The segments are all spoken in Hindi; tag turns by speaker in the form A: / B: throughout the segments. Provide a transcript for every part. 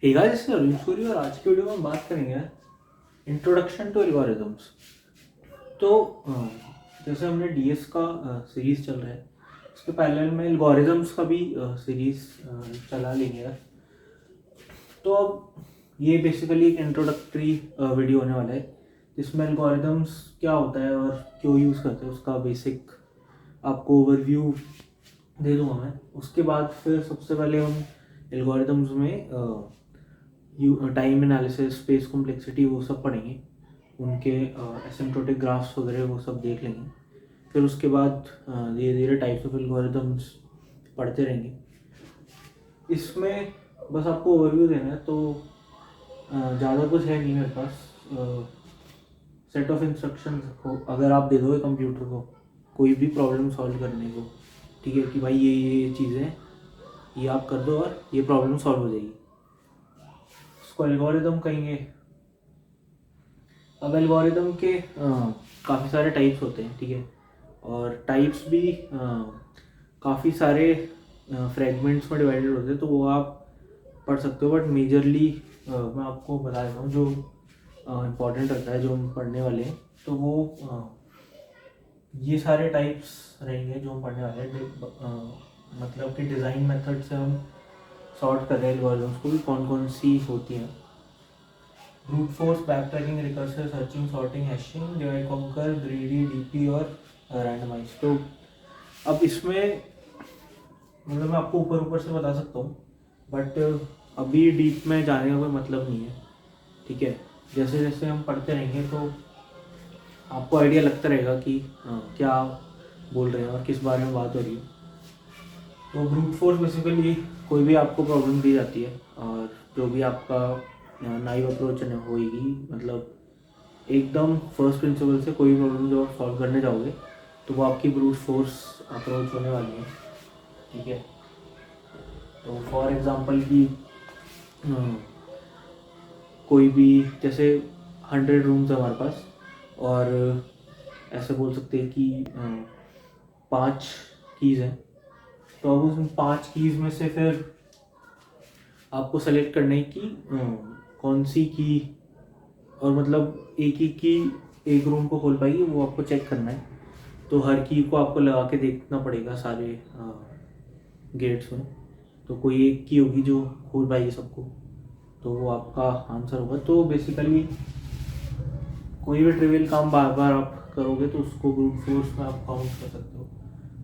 A: हे गाइस, सूरी और आज की वीडियो में हम बात करेंगे इंट्रोडक्शन टू एल्गोरिदम्स। तो जैसे हमने डीएस का सीरीज चल रहा है, उसके पैरेलल में एल्गोरिदम्स का भी सीरीज चला लेंगे यार। तो अब ये बेसिकली एक इंट्रोडक्टरी वीडियो होने वाला है जिसमें एल्गोरिदम्स क्या होता है और क्यों यूज़ करते हैं उसका बेसिक आपको ओवरव्यू दे दूंगा मैं। उसके बाद फिर सबसे पहले हम एल्गोरिदम्स में टाइम एनालिसिस, स्पेस कॉम्प्लेक्सिटी वो सब पढ़ेंगे, उनके एसिम्प्टोटिक ग्राफ्स वगैरह वो सब देख लेंगे। फिर उसके बाद धीरे धीरे टाइप्स ऑफ एल्गोरिदम्स पढ़ते रहेंगे। इसमें बस आपको ओवरव्यू देना है, तो ज़्यादा कुछ है नहीं मेरे पास। सेट ऑफ इंस्ट्रक्शंस को अगर आप दे दोगे कंप्यूटर को कोई भी प्रॉब्लम सॉल्व करने को, ठीक है, कि भाई ये चीज़ें ये आप कर दो और ये प्रॉब्लम सॉल्व हो जाएगी, उसको एल्गोरिदम कहेंगे। अब एल्गोरिदम के काफ़ी सारे टाइप्स होते हैं, ठीक है, और टाइप्स भी काफ़ी सारे फ्रेगमेंट्स में डिवाइडेड होते हैं, तो वो आप पढ़ सकते हो। बट मेजरली मैं आपको बता देता हूँ जो इम्पॉर्टेंट रहता है, जो हम पढ़ने वाले हैं, तो वो ये सारे टाइप्स रहेंगे जो हम पढ़ने वाले हैं। मतलब कि डिज़ाइन मेथड से हम सॉर्ट कर रहे हैं एल्गोरिदम्स को भी कौन कौन सी होती हैं। Brute force, backtracking, recursive, searching, sorting, hashing, divide conquer, greedy, DP और रैंडमाइज। तो अब इसमें मतलब मैं आपको ऊपर ऊपर से बता सकता हूँ, बट अभी डीप में जाने का कोई मतलब नहीं है, ठीक है। जैसे जैसे हम पढ़ते रहेंगे तो आपको आइडिया लगता रहेगा कि क्या बोल रहे हैं और किस बारे में बात हो रही है। तो ब्रूट फोर्स बेसिकली कोई भी आपको प्रॉब्लम दी जाती है और जो भी आपका नाइव अप्रोच होएगी, मतलब एकदम फर्स्ट प्रिंसिपल से कोई प्रॉब्लम जो आप सॉल्व करने जाओगे तो वो आपकी ब्रूट फोर्स अप्रोच होने वाली है, ठीक है। तो फॉर एग्जांपल कि कोई भी जैसे 100 रूम्स है हमारे पास, और ऐसे बोल सकते हैं कि 5 कीज़ हैं, तो अब उस 5 कीज़ में से फिर आपको सेलेक्ट करना है कि कौन सी की, और मतलब एक ही की एक रूम को खोल पाएगी वो आपको चेक करना है। तो हर की को आपको लगा के देखना पड़ेगा सारे गेट्स में, तो कोई एक की होगी जो खोल पाएगी सबको, तो वो आपका आंसर होगा। तो बेसिकली कोई भी ट्रिवियल काम बार बार आप करोगे तो उसको ब्रूट फोर्स में आप काउंट कर सकते हो।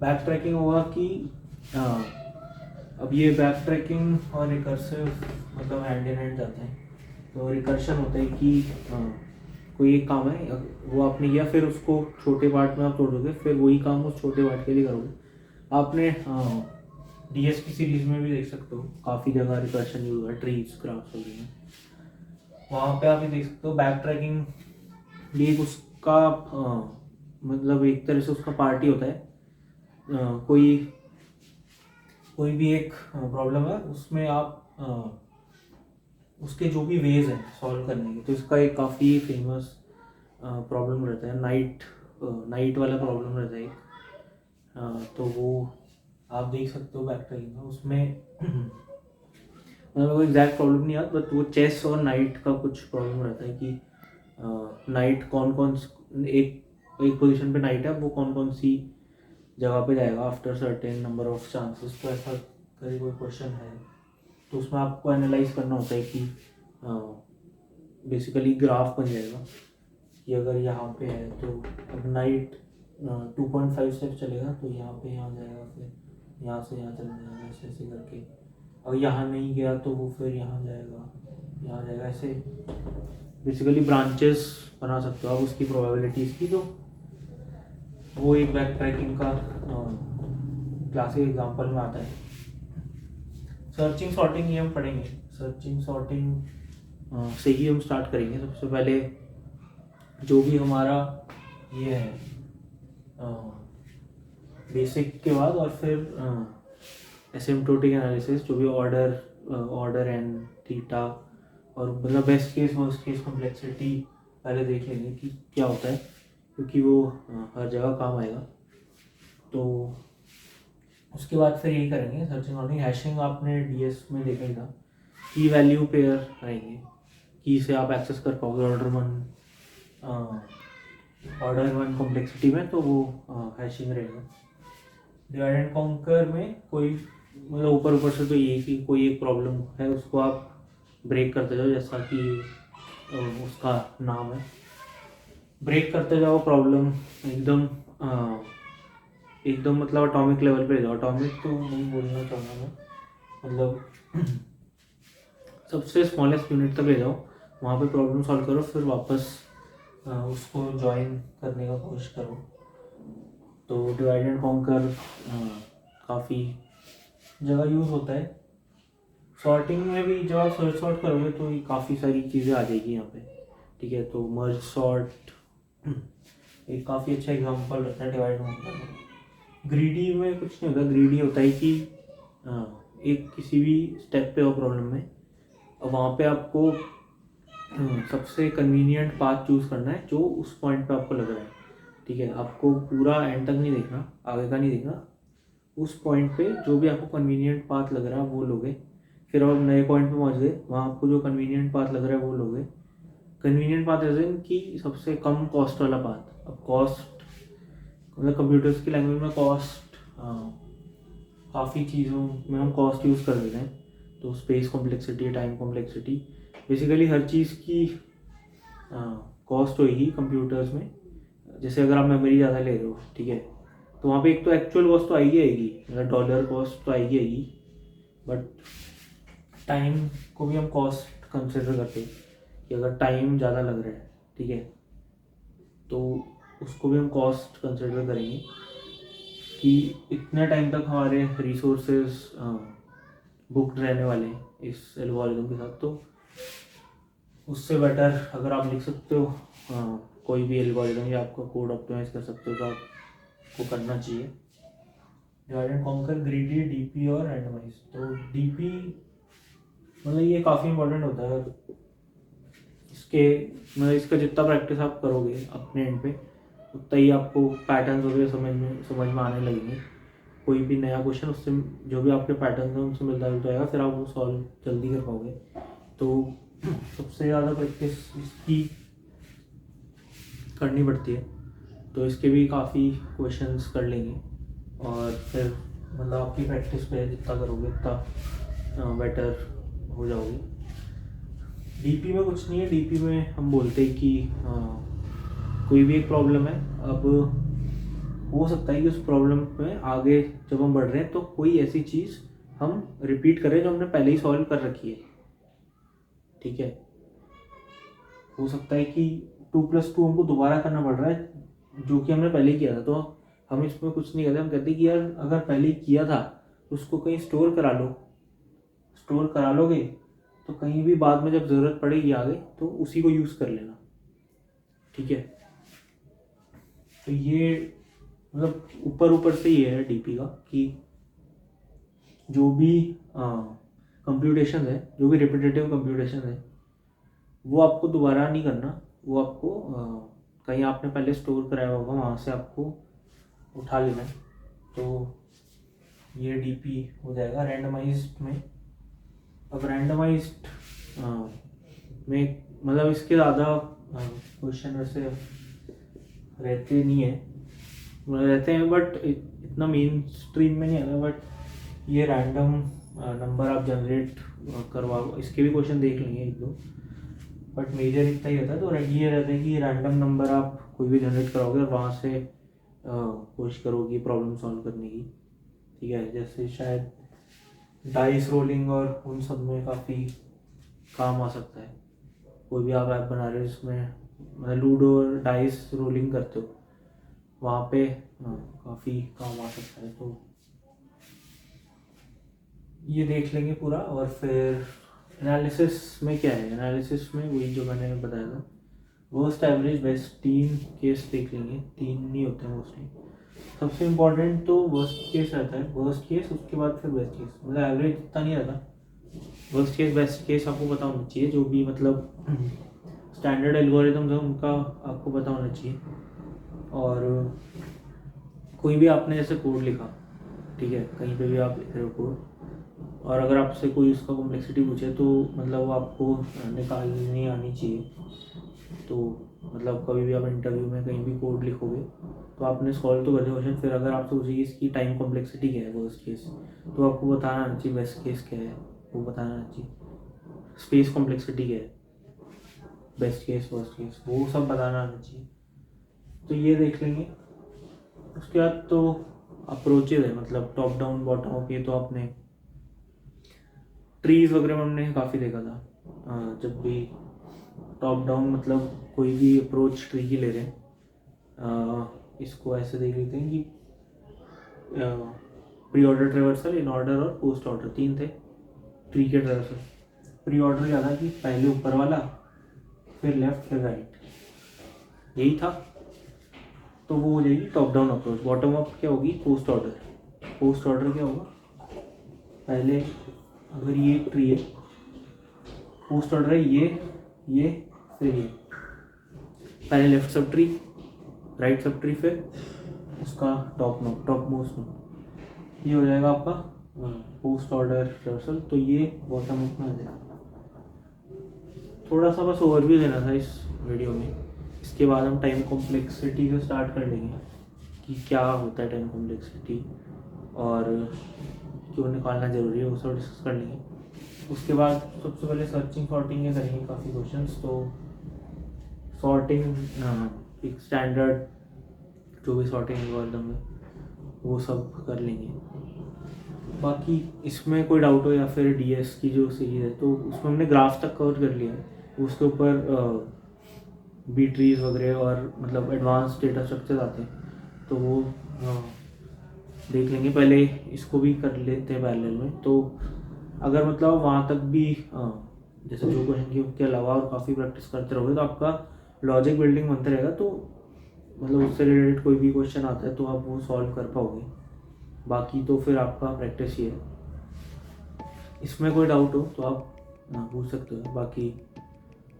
A: बैक ट्रैकिंग होगा कि अब ये बैक ट्रैकिंग और रिकर्सिव मतलब हैंड इन हैंड जाते हैं। तो रिकर्शन होता है कि कोई एक काम है वो आपने किया, फिर उसको छोटे पार्ट में आप तोड़ोगे, फिर वही काम उस छोटे पार्ट के लिए करोगे। आपने डीएस की सीरीज में भी देख सकते हो, काफ़ी जगह रिकर्शन यूज हुआ है, ट्रीज ग्राफ्स वगैरह में, वहाँ पे आप ये देख सकते हो। बैक ट्रैकिंग भी एक उसका मतलब एक तरह से उसका पार्ट ही होता है। कोई कोई भी एक प्रॉब्लम है उसमें आप उसके जो भी वेज हैं सॉल्व करने के, तो इसका एक काफ़ी फेमस प्रॉब्लम रहता है, नाइट वाला प्रॉब्लम रहता है एक। तो वो आप देख सकते हो बैक ट्रैकिंग में, उसमें मतलब कोई एग्जैक्ट प्रॉब्लम नहीं आता, बट वो चेस और नाइट का कुछ प्रॉब्लम रहता है कि नाइट कौन कौन एक एक पोजीशन पे नाइट है, वो कौन कौन सी जगह पे जाएगा after certain number of chances. तो ऐसा कहीं कोई क्वेश्चन है तो उसमें आपको एनालाइज करना होता है कि बेसिकली ग्राफ बन जाएगा कि अगर यहाँ पे है तो अब नाइट 2.5 स्टेप चलेगा तो यहाँ पे यहाँ जाएगा, फिर यहाँ से यहाँ चला जाएगा, ऐसे ऐसे करके। और यहाँ नहीं गया तो वो फिर यहाँ जाएगा, यहाँ जाएगा, ऐसे बेसिकली ब्रांचेस बना सकते हो आप उसकी प्रोबेबिलिटीज़ की। तो वो एक बैक ट्रैकिंग का क्लासिक एग्जांपल में आता है। सर्चिंग सॉर्टिंग ये हम पढ़ेंगे। सर्चिंग सॉर्टिंग से ही हम स्टार्ट करेंगे। सबसे पहले जो भी हमारा ये है बेसिक के बाद, और फिर एसिम्प्टोटिक एनालिसिस, जो भी ऑर्डर एंड थीटा, और मतलब best case worst case complexity पहले देख लेंगे कि क्या होता है, क्योंकि वो हर जगह काम आएगा। तो उसके बाद फिर यही करेंगे सर्चिंग सॉर्टिंग। हैशिंग आपने डीएस में देखा ही था की वैल्यू पेयर रहेंगे, की से आप एक्सेस कर पाओगे ऑर्डर वन कॉम्प्लेक्सिटी में, तो वो हैशिंग रहेगा। डिवाइड एंड कॉन्कर में कोई मतलब ऊपर ऊपर से तो ये कि कोई एक प्रॉब्लम है उसको आप ब्रेक करते जाओ, जैसा कि उसका नाम है, ब्रेक करते जाओ प्रॉब्लम एकदम एकदम मतलब अटोमिक लेवल पे जाओ। अटोमिक तो नहीं बोलना चाहूँगा मैं, मतलब सबसे स्मॉलेस्ट यूनिट तक ले जाओ, वहाँ पे प्रॉब्लम सॉल्व करो, फिर वापस उसको ज्वाइन करने का कोशिश करो। तो डिवाइड एंड कॉन्कर काफ़ी जगह यूज़ होता है। सॉर्टिंग में भी जब आप सर्च सॉर्ट करोगे तो काफ़ी सारी चीज़ें आ जाएगी यहाँ पे, ठीक है। तो मर्ज सॉर्ट एक काफ़ी अच्छा एग्जांपल रहता है डिवाइड एंड कॉन्कर। ग्रीडी में कुछ नहीं होता, ग्रीडी होता है कि एक किसी भी स्टेप पे हो प्रॉब्लम में, और वहाँ पे आपको सबसे कन्वीनियंट पाथ चूज़ करना है जो उस पॉइंट पे आपको लग रहा है, ठीक है। आपको पूरा एंड तक नहीं देखना, आगे का नहीं देखना, उस पॉइंट पे जो भी आपको कन्वीनियंट पाथ लग रहा है वो लोगे। फिर आप नए पॉइंट पे पहुँच गए, वहाँ आपको जो कन्वीनियंट पाथ लग रहा है वो लोगे। कन्वीनियंट पाथ एज इन कि सबसे कम कॉस्ट वाला पाथ। अब कॉस्ट मतलब कंप्यूटर्स की लैंग्वेज में कॉस्ट काफ़ी चीज़ों में हम कॉस्ट यूज़ कर देते हैं। तो space complexity, time complexity, basically हर चीज़ की कॉस्ट होएगी कंप्यूटर्स में। जैसे अगर आप मेमोरी ज़्यादा ले रहे हो, ठीक है, तो वहाँ पे एक तो एक्चुअल कॉस्ट तो आएगी आएगी, मतलब डॉलर कॉस्ट तो आएगी आएगी, बट टाइम को भी हम कॉस्ट कंसिडर करते हैं कि अगर टाइम ज़्यादा लग रहा है, ठीक है, तो उसको भी हम कॉस्ट कंसिडर करेंगे कि इतने टाइम तक हमारे रिसोर्सेज बुक्ड रहने वाले हैं इस एल्गोरिथम के साथ। तो उससे बेटर अगर आप लिख सकते हो कोई भी एल्गोरिथम या आपका कोड ऑप्टिमाइज कर सकते हो तो आपको करना चाहिए। Divide and conquer, greedy, DP और रैंडमाइज। तो डीपी मतलब ये काफ़ी इंपॉर्टेंट होता है। इसके मतलब इसका जितना प्रैक्टिस आप करोगे अपने एंड पे, उतना ही आपको पैटर्न्स वगैरह समझ में आने लगेंगे। कोई भी नया क्वेश्चन उससे जो भी आपके पैटर्न है उनसे मिलता जुलता आएगा, फिर आप वो सॉल्व जल्दी कर पाओगे। तो सबसे ज़्यादा प्रैक्टिस इसकी करनी पड़ती है। तो इसके भी काफ़ी क्वेश्चंस कर लेंगे, और फिर मतलब आपकी प्रैक्टिस पे जितना करोगे उतना बेटर हो जाओगे। डीपी में कुछ नहीं है, डीपी में हम बोलते हैं कि कोई भी एक प्रॉब्लम है, अब हो सकता है कि उस प्रॉब्लम में आगे जब हम बढ़ रहे हैं तो कोई ऐसी चीज़ हम रिपीट करें जो हमने पहले ही सॉल्व कर रखी है, ठीक है। हो सकता है कि 2+2 हमको दोबारा करना पड़ रहा है जो कि हमने पहले किया था, तो हम इसमें कुछ नहीं कहते, हम कहते कि यार अगर पहले ही किया था तो उसको कहीं स्टोर करा लो। स्टोर करा लोगे तो कहीं भी बाद में जब ज़रूरत पड़ेगी आगे तो उसी को यूज़ कर लेना, ठीक है। तो ये मतलब ऊपर ऊपर से ही है डीपी का कि जो भी कंप्यूटेशन है, जो भी रिपीटेटिव कंप्यूटेशन है, वो आपको दोबारा नहीं करना, वो आपको कहीं आपने पहले स्टोर कराया होगा वहाँ से आपको उठा लेना है। तो ये डीपी हो जाएगा। रैंडमाइज्ड में, अब रैंडमाइज्ड में मतलब इसके ज़्यादा क्वेश्चन वैसे रहते नहीं है, रहते हैं बट इतना मेन स्ट्रीम में नहीं आता। बट ये रैंडम नंबर आप जनरेट करवा, इसके भी क्वेश्चन देख लेंगे एक दो, बट मेजर इतना ही रहता है। तो ये रहता है कि रैंडम नंबर आप कोई भी जनरेट कराओगे और वहाँ से कोशिश करोगे प्रॉब्लम सॉल्व करने की, ठीक है। जैसे शायद डाइस रोलिंग और उन सब में काफ़ी काम आ सकता है। कोई भी आप ऐप बना रहे हो जिसमें मतलब लूडो और डाइस रोलिंग करते हो, वहाँ पे काफ़ी काम आ सकता है। तो ये देख लेंगे पूरा। और फिर एनालिसिस में क्या है, एनालिसिस में वही जो मैंने बताया था, वर्स्ट, एवरेज, बेस्ट, 3 केस देख लेंगे। 3 नहीं होते हैं मोस्टली, सबसे इम्पोर्टेंट तो वर्स्ट केस रहता है। वर्स्ट केस, उसके बाद फिर बेस्ट केस, मतलब एवरेज इतना नहीं रहता। वर्स्ट केस बेस्ट केस आपको पता होना चाहिए, जो भी मतलब स्टैंडर्ड एल्गोरिथम्स है उनका आपको पता होना चाहिए। और कोई भी आपने जैसे कोड लिखा, ठीक है, कहीं पे भी आप लिख रहे हो कोड, और अगर आपसे कोई उसका कॉम्प्लेक्सिटी पूछे तो मतलब वो आपको निकालनी आनी चाहिए। तो मतलब कभी भी आप इंटरव्यू में कहीं भी कोड लिखोगे तो आपने सॉल्व तो कर दिया क्वेश्चन, फिर अगर आपसे पूछेगी इसकी टाइम कॉम्प्लेक्सिटी क्या है वर्स्ट केस, तो आपको बताना आना चाहिए बेस्ट केस क्या है, वो बताना आना चाहिए। स्पेस कॉम्प्लेक्सिटी क्या है, बेस्ट केस वर्स्ट केस, वो सब बताना आना चाहिए। तो ये देख लेंगे। उसके बाद तो अप्रोचेज है, मतलब टॉप डाउन बॉटम अप, ये तो आपने ट्रीज वगैरह में हमने काफ़ी देखा था। जब भी टॉप डाउन मतलब कोई भी अप्रोच ट्री की ले रहे हैं, इसको ऐसे देख लेते हैं कि pre order traversal, in order और पोस्ट ऑर्डर, 3 थे ट्री के ट्रेवर्सल। प्री ऑर्डर क्या था कि पहले ऊपर वाला, फिर लेफ्ट, फिर राइट, यही था। तो वो हो जाएगी top down approach. Bottom up क्या होगी, पोस्ट ऑर्डर। पोस्ट ऑर्डर क्या होगा, पहले अगर ये ट्री है, पोस्ट ऑर्डर है ये फिर ये, पहले left sub tree, right sub tree, फिर उसका टॉप मोस्ट नोड, ये हो जाएगा आपका पोस्ट ऑर्डर रिवर्सल। तो ये बॉटम अप में आ जाएगा। थोड़ा सा बस ओवरव्यू देना था इस वीडियो में। इसके बाद हम टाइम कॉम्प्लेक्सिटी से स्टार्ट कर लेंगे कि क्या होता है टाइम कॉम्प्लेक्सिटी और क्यों निकालना ज़रूरी है, वो सब डिस्कस कर लेंगे। उसके बाद सबसे पहले सर्चिंग सॉर्टिंग के करेंगे काफ़ी क्वेश्चंस। तो सॉर्टिंग एक स्टैंडर्ड जो भी सॉर्टिंग एल्गोरिथम है वो सब कर लेंगे। बाकी इसमें कोई डाउट हो या फिर डीएस की जो सीरीज है तो उसमें हमने ग्राफ तक कवर कर लिया है, उसके ऊपर बी ट्रीज वगैरह और मतलब एडवांस डेटा स्ट्रक्चर आते हैं तो वो देख लेंगे। पहले इसको भी कर लेते हैं पैरेलल में। तो अगर मतलब वहाँ तक भी जैसे जो क्वेश्चन के अलावा और काफ़ी प्रैक्टिस करते रहोगे तो आपका लॉजिक बिल्डिंग बनते रहेगा। तो मतलब उससे रिलेटेड कोई भी क्वेश्चन आता है तो आप वो सॉल्व कर पाओगे। बाकी तो फिर आपका प्रैक्टिस ही है। इसमें कोई डाउट हो तो आप पूछ सकते हो। बाकी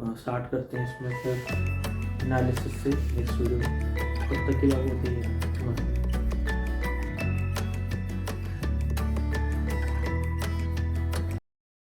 A: स्टार्ट करते हैं इसमें फिर एनालिसिस से नेक्स्ट वीडियो में। तब तक के लिए आपको